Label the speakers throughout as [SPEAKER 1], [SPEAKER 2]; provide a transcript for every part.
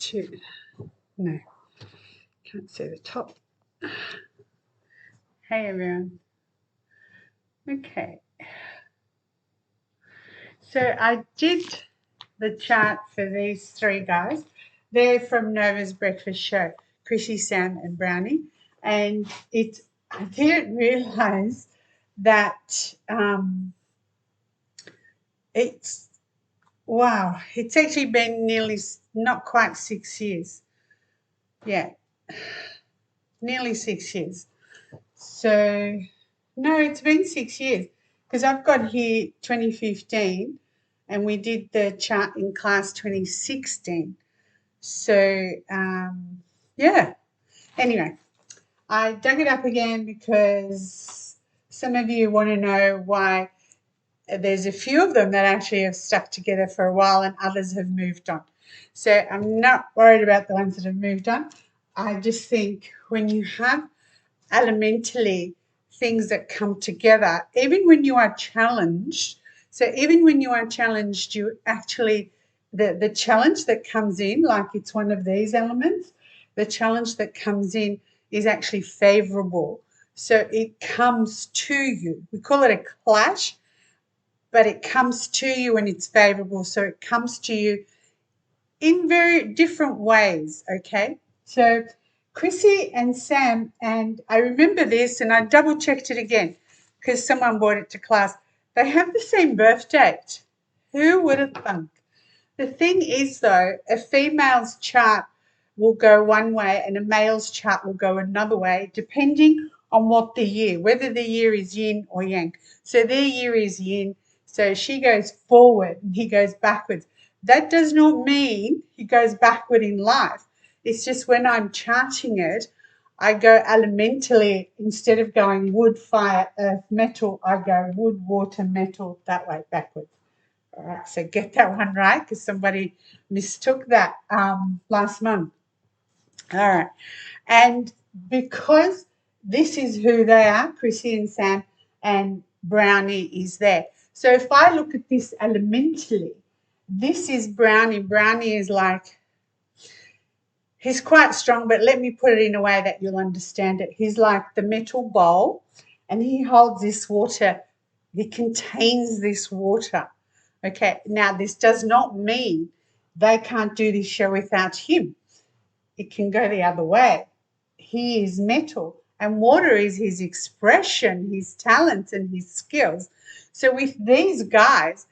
[SPEAKER 1] to, no, can't see the top. Hey everyone. Okay. So I did the chart for these three guys. They're from Nova's Breakfast Show, Chrissy, Sam and Browny. And I didn't realise that it's actually been nearly, not quite 6 years. Yeah, nearly 6 years. So, no, it's been 6 years because I've got here 2015 and we did the chart in class 2016. So, yeah. Anyway, I dug it up again because some of you want to know why there's a few of them that actually have stuck together for a while and others have moved on. So I'm not worried about the ones that have moved on. I just think when you have elementally things that come together, even when you are challenged, you actually, the challenge that comes in, like it's one of these elements, the challenge that comes in is actually favorable. So it comes to you. We call it a clash, but it comes to you when it's favorable. So it comes to you in very different ways, okay? So Chrissy and Sam, and I remember this and I double checked it again because someone brought it to class. They have the same birth date. Who would have thunk? The thing is, though, a female's chart will go one way and a male's chart will go another way, depending on what the year, whether the year is yin or yang. So their year is yin, so she goes forward and he goes backwards. That does not mean he goes backward in life. It's just when I'm charting it, I go elementally. Instead of going wood, fire, earth, metal, I go wood, water, metal, that way backwards. All right, so get that one right because somebody mistook that last month. All right, and because this is who they are, Chrissy and Sam, and Brownie is there. So if I look at this elementally, this is Brownie. Brownie is like, he's quite strong, but let me put it in a way that you'll understand it. He's like the metal bowl, and he holds this water. He contains this water. Okay, now this does not mean they can't do this show without him. It can go the other way. He is metal and water is his expression, his talents and his skills. So with these guys,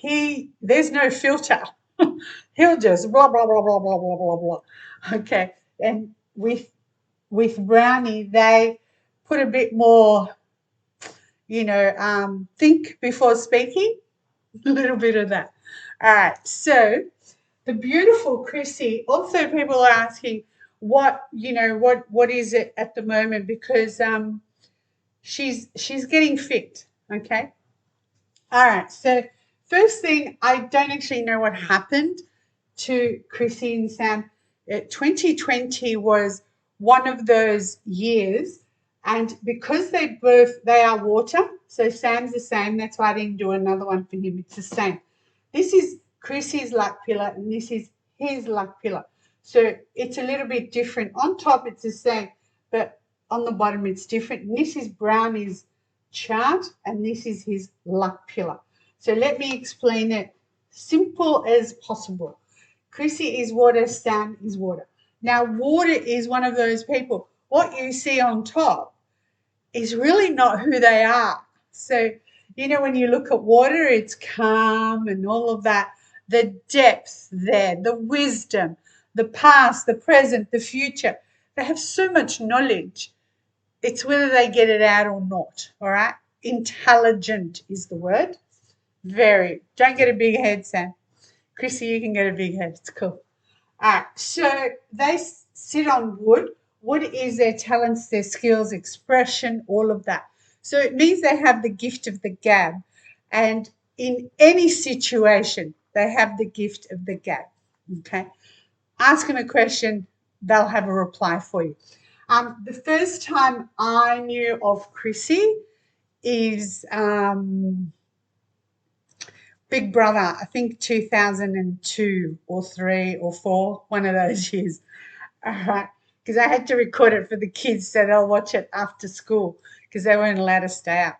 [SPEAKER 1] there's no filter. He'll just blah, blah, blah, blah, blah, blah, blah, blah. Okay, and with Brownie, they put a bit more, think before speaking. A little bit of that. All right. So the beautiful Chrissy. Also, people are asking what is it at the moment because she's getting fit. Okay. All right. So first thing, I don't actually know what happened to Chrissy and Sam. 2020 was one of those years, and because they are water. So Sam's the same. That's why I didn't do another one for him. It's the same. This is Chrissy's luck pillar, and this is his luck pillar. So it's a little bit different. On top, it's the same, but on the bottom, it's different. And this is Brownie's chart, and this is his luck pillar. So let me explain it simple as possible. Chrissy is water, Sam is water. Now, water is one of those people. What you see on top is really not who they are. So, when you look at water, it's calm and all of that. The depth there, the wisdom, the past, the present, the future. They have so much knowledge. It's whether they get it out or not, all right? Intelligent is the word. Very. Don't get a big head, Sam. Chrissy, you can get a big head. It's cool. All right. So they sit on wood. Wood is their talents, their skills, expression, all of that. So it means they have the gift of the gab. And in any situation, they have the gift of the gab. Okay. Ask them a question, they'll have a reply for you. The first time I knew of Chrissy is Big Brother, I think 2002 or 3 or 4, one of those years. All right. Because I had to record it for the kids so they'll watch it after school because they weren't allowed to stay up.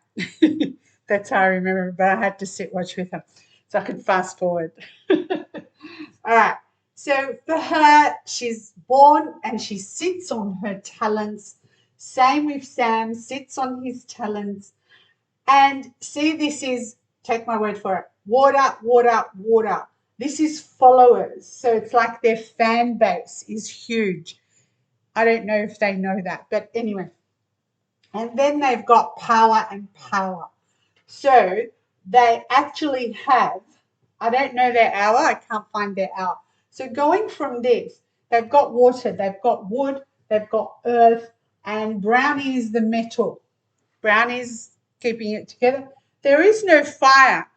[SPEAKER 1] That's how I remember, but I had to sit watch with them so I could fast forward. All right. So for her, she's born and she sits on her talents. Same with Sam, sits on his talents. And see, this is, take my word for it, water, water, water. This is followers. So it's like their fan base is huge. I don't know if they know that, but anyway. And then they've got power and power. So they actually have, I don't know their hour, I can't find their hour. So going from this, they've got water, they've got wood, they've got earth, and Brownie is the metal. Brownie's keeping it together. There is no fire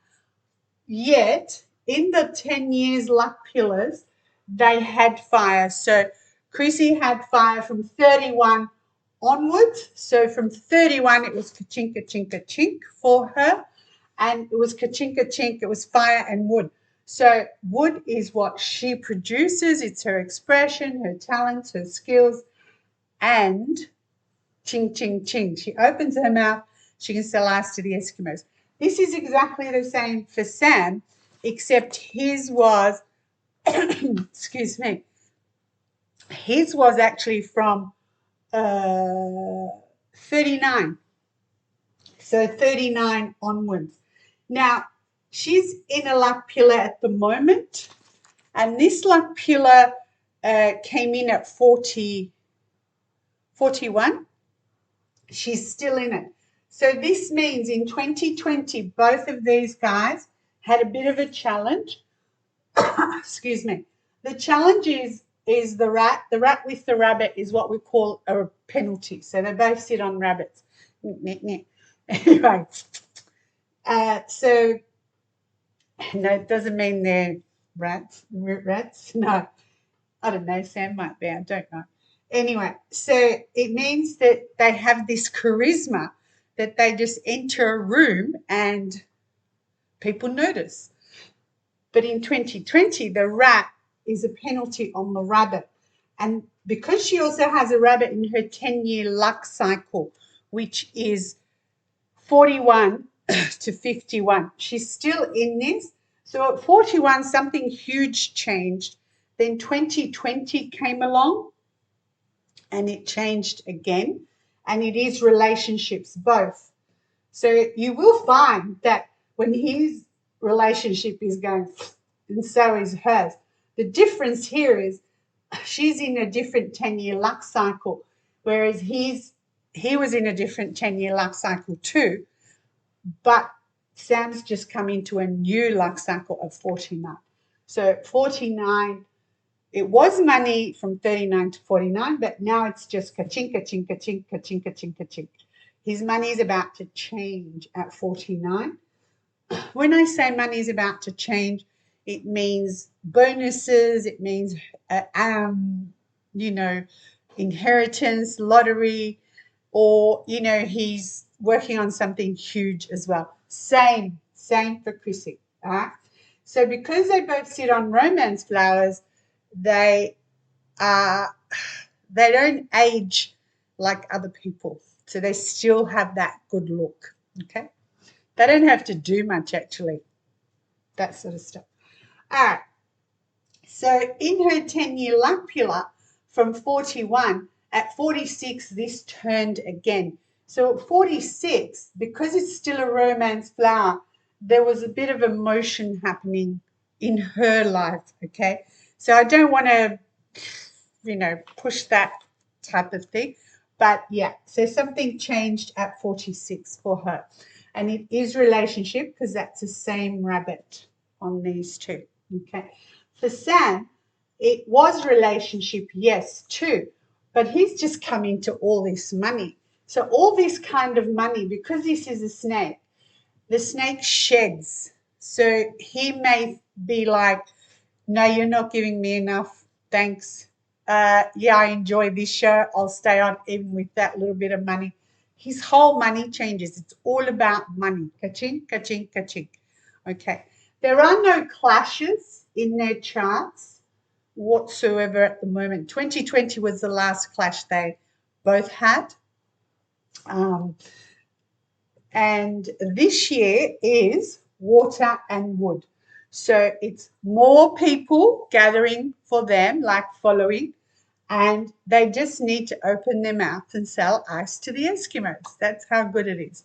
[SPEAKER 1] yet. In the 10 years luck pillars, they had fire. So Chrissy had fire from 31 onwards. So from 31, it was ka-chink, ka-chink, ka-chink for her. And it was ka-chink, ka-chink. It was fire and wood. So wood is what she produces. It's her expression, her talents, her skills. And ching, ching, ching. She opens her mouth. She can sell ice to the Eskimos. This is exactly the same for Sam, except his was, excuse me, his was actually from 39. So 39 onwards. Now, she's in a luck pillar at the moment, and this luck pillar came in at 41. She's still in it. So this means in 2020, both of these guys had a bit of a challenge. Excuse me. The challenge is the rat. The rat with the rabbit is what we call a penalty. So they both sit on rabbits. Anyway, so no, it doesn't mean they're rats. No, I don't know. Sam might be. I don't know. Anyway, so it means that they have this charisma that they just enter a room and people notice. But in 2020, the rat is a penalty on the rabbit. And because she also has a rabbit in her 10-year luck cycle, which is 41 to 51, she's still in this. So at 41, something huge changed. Then 2020 came along and it changed again. And it is relationships, both. So you will find that when his relationship is going, and so is hers. The difference here is she's in a different 10-year luck cycle, whereas he was in a different 10-year luck cycle too, but Sam's just come into a new luck cycle of 49. So 49, it was money from 39 to 49, but now it's just ka-chink, ka-chink, ka-chink, ka-chink, ka-chink, ka-chink. His money is about to change at 49. When I say money is about to change, it means bonuses, it means, inheritance, lottery, or, he's working on something huge as well. Same for Chrissy, all right? So because they both sit on romance flowers, they don't age like other people. So they still have that good look, okay? They don't have to do much, actually, that sort of stuff. All right. So in her 10-year luck pillar from 41, at 46, this turned again. So at 46, because it's still a romance flower, there was a bit of emotion happening in her life, okay? So I don't want to, push that type of thing. But yeah, so something changed at 46 for her. And it is relationship because that's the same rabbit on these two, okay? For Sam, it was relationship, yes, too. But he's just come into all this money. So all this kind of money, because this is a snake, the snake sheds. So he may be like, no, you're not giving me enough. Thanks. Yeah, I enjoy this show. I'll stay on even with that little bit of money. His whole money changes. It's all about money. Ka-ching, ka-ching, ka-ching. Okay. There are no clashes in their charts whatsoever at the moment. 2020 was the last clash they both had. And this year is water and wood. So it's more people gathering for them, like following, and they just need to open their mouth and sell ice to the Eskimos. That's how good it is.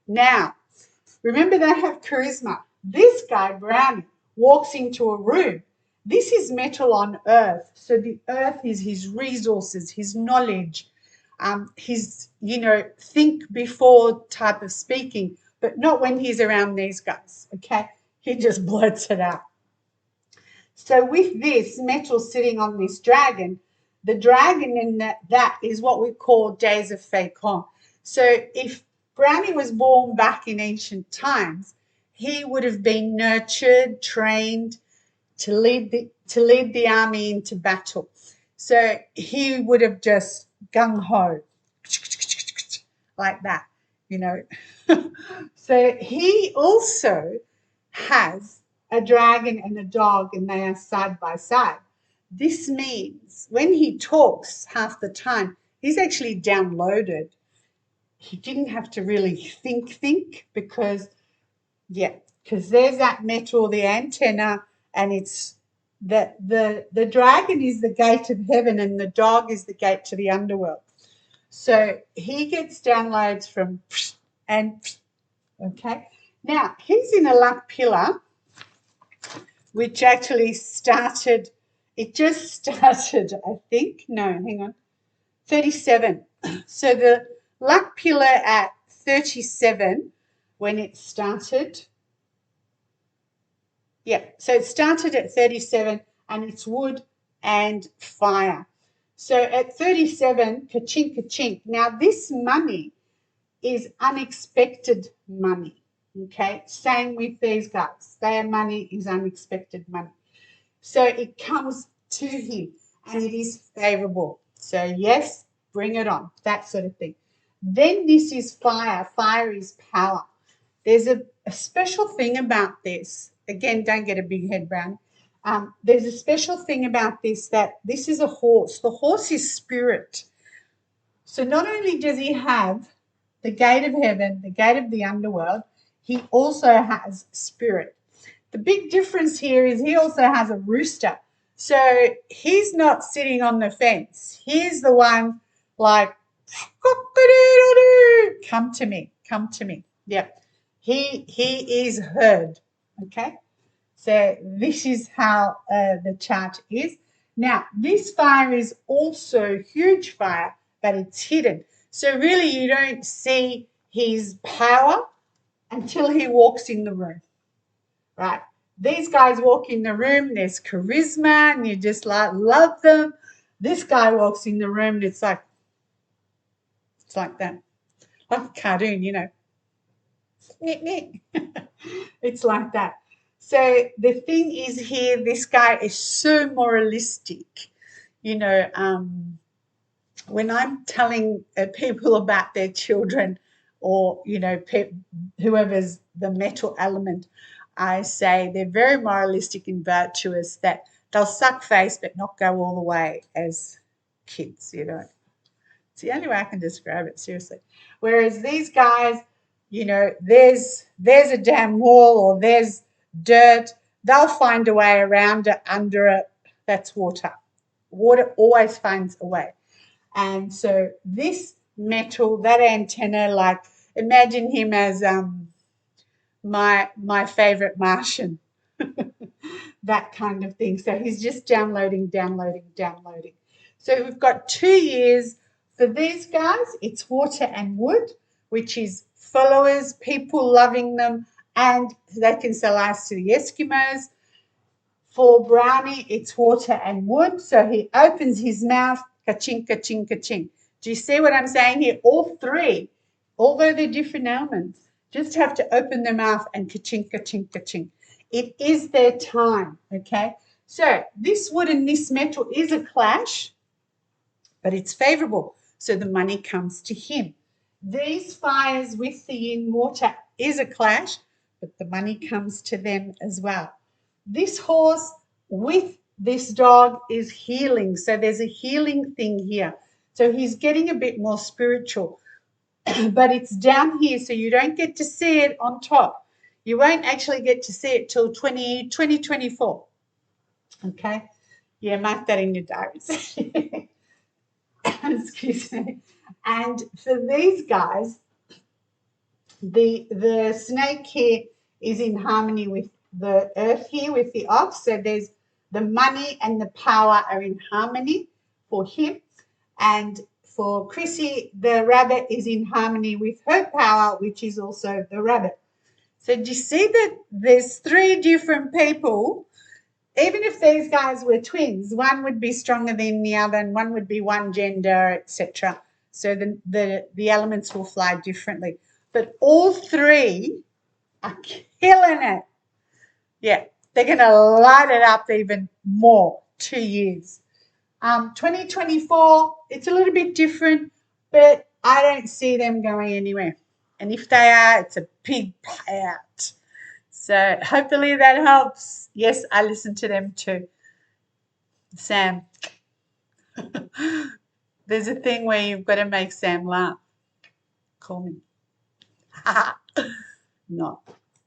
[SPEAKER 1] Now, remember they have charisma. This guy, Browny, walks into a room. This is metal on earth. So the earth is his resources, his knowledge, his, think before type of speaking, but not when he's around these guys, okay? He just blurts it out. So with this metal sitting on this dragon, the dragon in that is what we call days of Fekon. So if Brownie was born back in ancient times, he would have been nurtured, trained to lead the army into battle. So he would have just gung-ho, like that, So he also has a dragon and a dog, and they are side by side. This means when he talks half the time, he's actually downloaded. He didn't have to really think because there's that metal, the antenna, and it's the dragon is the gate of heaven and the dog is the gate to the underworld. So he gets downloads from and okay. Now he's in a luck pillar, which actually started. It just started, I think. No, hang on. 37. So the luck pillar at 37 when it started. Yeah, so it started at 37 and it's wood and fire. So at 37, ka-chink, ka-chink. Now this money is unexpected money, okay? Same with these guys. Their money is unexpected money. So it comes to him and it is favorable. So yes, bring it on, that sort of thing. Then this is fire. Fire is power. There's a special thing about this. Again, don't get a big head, Brown. There's a special thing about this, that this is a horse. The horse is spirit. So not only does he have the gate of heaven, the gate of the underworld, he also has spirit. The big difference here is he also has a rooster. So he's not sitting on the fence. He's the one like, come to me, come to me. Yeah. He is heard, okay? So this is how the chart is. Now, this fire is also huge fire, but it's hidden. So really you don't see his power until he walks in the room, right? These guys walk in the room, there's charisma, and you just like love them. This guy walks in the room, and it's like that. Like a cartoon, It's like that. So the thing is here, this guy is so moralistic. When I'm telling people about their children or, whoever's the metal element, I say they're very moralistic and virtuous, that they'll suck face but not go all the way as kids, It's the only way I can describe it, seriously. Whereas these guys, there's a damn wall or there's dirt, they'll find a way around it, under it. That's water. Water always finds a way. And so this metal, that antenna, like imagine him as my favorite Martian, that kind of thing. So he's just downloading. So we've got 2 years for these guys. It's water and wood, which is followers, people loving them, and they can sell ice to the Eskimos. For Brownie, it's water and wood. So he opens his mouth, ka-ching, ka-ching, ka-ching. Do you see what I'm saying here? All three, although they're different elements, just have to open their mouth and ka-ching, ka-ching, ka-ching. It is their time, okay? So this wood and this metal is a clash, but it's favorable. So the money comes to him. These fires with the yin water is a clash, but the money comes to them as well. This horse with this dog is healing. So there's a healing thing here. So he's getting a bit more spiritual, but it's down here, so you don't get to see it on top. You won't actually get to see it till 2024. Okay? Yeah, mark that in your diaries. Excuse me. And for these guys, the snake here is in harmony with the earth here, with the ox. So there's the money and the power are in harmony for him. And for Chrissy, the rabbit is in harmony with her power, which is also the rabbit. So do you see that there's 3 different people? Even if these guys were twins, one would be stronger than the other, and one would be one gender, etc. So the elements will fly differently. But all 3 are killing it. Yeah, they're going to light it up even more. 2 years. 2024, it's a little bit different, but I don't see them going anywhere. And if they are, it's a big payout. So hopefully that helps. Yes, I listen to them too. Sam. There's a thing where you've got to make Sam laugh. Call me. No.